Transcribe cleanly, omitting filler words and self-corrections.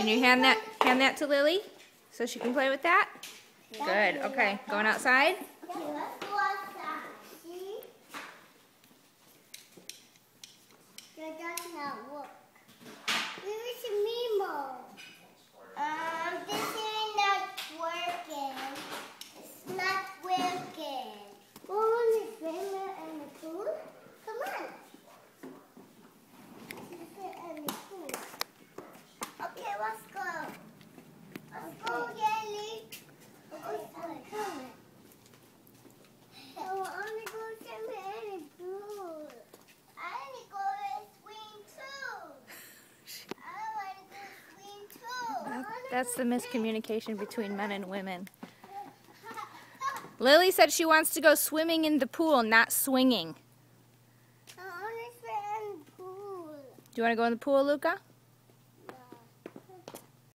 Can you hand that to Lily so she can play with that? Good. Okay. Going outside? Okay, let's go outside. See? That does not work. Where is Mimo? This is not working. It's not working. We want to swim in the pool? Come on. In the pool. Okay, let's go. Let's go, Yelly. Let's go. I want to go swim in the pool. I want to go swim too. I want to go swim too. That's the miscommunication between men and women. Lily said she wants to go swimming in the pool, not swinging. I want to swim in the pool. Do you want to go in the pool, Luca?